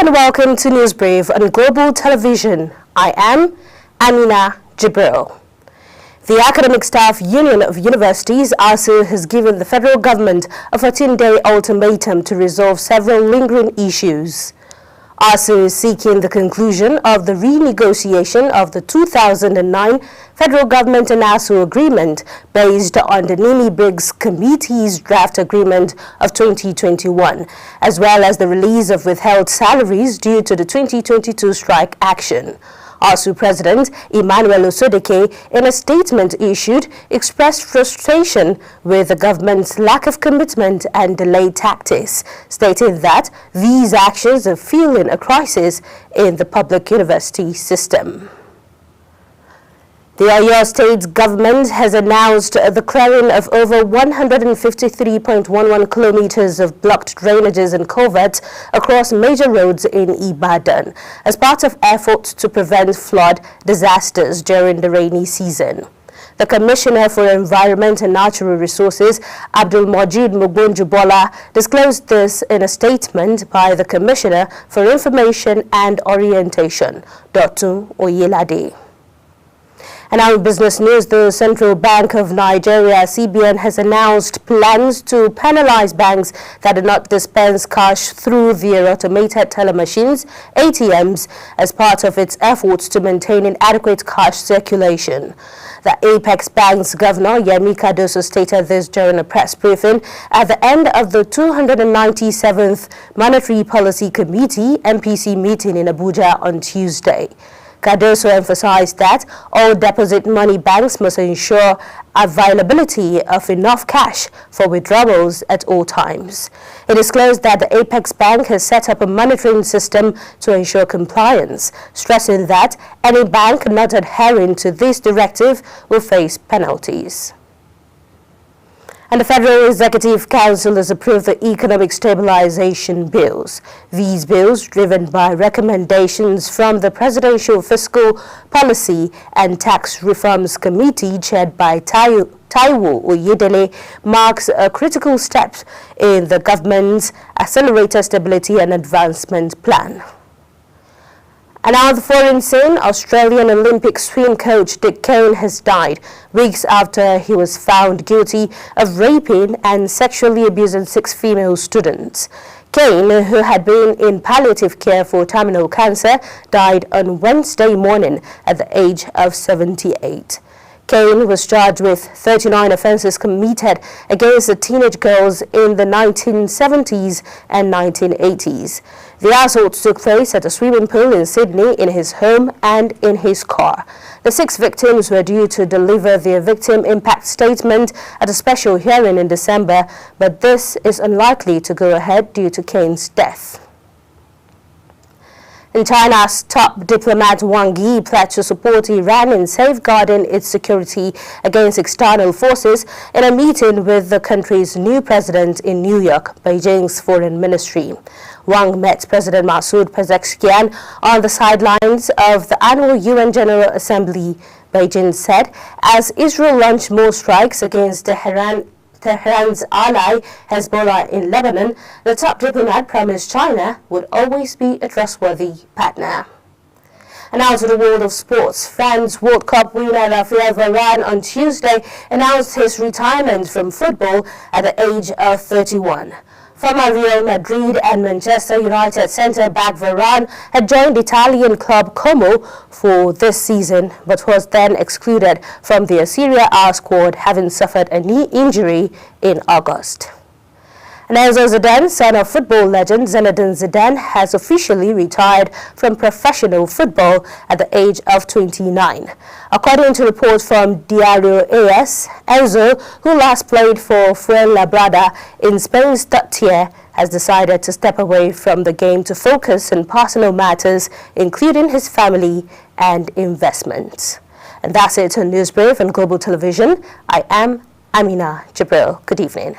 and welcome to Newsbrief on Global Television. I am Amina Jibril. The Academic Staff Union of Universities, ASU, has given the federal government a 14-day ultimatum to resolve several lingering issues. ASU is seeking the conclusion of the renegotiation of the 2009 federal government and ASU agreement based on the NIMI-Briggs Committee's draft agreement of 2021, as well as the release of withheld salaries due to the 2022 strike action. ASU President Emmanuel Osodeke, in a statement issued, expressed frustration with the government's lack of commitment and delayed tactics, stating that these actions are fueling a crisis in the public university system. The Oyo State government has announced the clearing of over 153.11 kilometers of blocked drainages and culverts across major roads in Ibadan as part of efforts to prevent flood disasters during the rainy season. The Commissioner for Environment and Natural Resources, Abdulmojid Mogbonjubola, disclosed this in a statement by the Commissioner for Information and Orientation, Dotun Oyelade. And now in business news, the Central Bank of Nigeria, CBN, has announced plans to penalize banks that do not dispense cash through their automated teller machines, ATMs, as part of its efforts to maintain an adequate cash circulation. The Apex Bank's Governor, Yemi Cardoso, stated this during a press briefing at the end of the 297th Monetary Policy Committee, MPC, meeting in Abuja on Tuesday. Cardoso emphasized that all deposit money banks must ensure availability of enough cash for withdrawals at all times. It disclosed that the Apex Bank has set up a monitoring system to ensure compliance, stressing that any bank not adhering to this directive will face penalties. And the Federal Executive Council has approved the economic stabilization bills. These bills, driven by recommendations from the Presidential Fiscal Policy and Tax Reforms Committee chaired by Taiwo Oyedele, marks a critical step in the government's Accelerated Stability and Advancement Plan. And now the foreign scene, Australian Olympic swim coach Dick Kane has died weeks after he was found guilty of raping and sexually abusing 6 female students. Kane, who had been in palliative care for terminal cancer, died on Wednesday morning at the age of 78. Kane was charged with 39 offenses committed against the teenage girls in the 1970s and 1980s. The assaults took place at a swimming pool in Sydney, in his home and in his car. The 6 victims were due to deliver their victim impact statement at a special hearing in December, but this is unlikely to go ahead due to Kane's death. And China's top diplomat Wang Yi pledged to support Iran in safeguarding its security against external forces in a meeting with the country's new president in New York, Beijing's foreign ministry. Wang met President Masoud Pezeshkian on the sidelines of the annual UN General Assembly, Beijing said, as Israel launched more strikes against Tehran's ally Hezbollah in Lebanon. The top diplomat promised China would always be a trustworthy partner. And now to the world of sports. France World Cup winner Raphael Varane on Tuesday announced his retirement from football at the age of 31. Former Real Madrid and Manchester United centre-back Varane had joined Italian club Como for this season, but was then excluded from the Serie A squad, having suffered a knee injury in August. And Enzo Zidane, son of football legend Zinedine Zidane, has officially retired from professional football at the age of 29. According to reports from Diario AS, Enzo, who last played for Fuenlabrada in Spain's third tier, has decided to step away from the game to focus on personal matters, including his family and investments. And that's it on Newsbrief and Global Television. I am Amina Jibril. Good evening.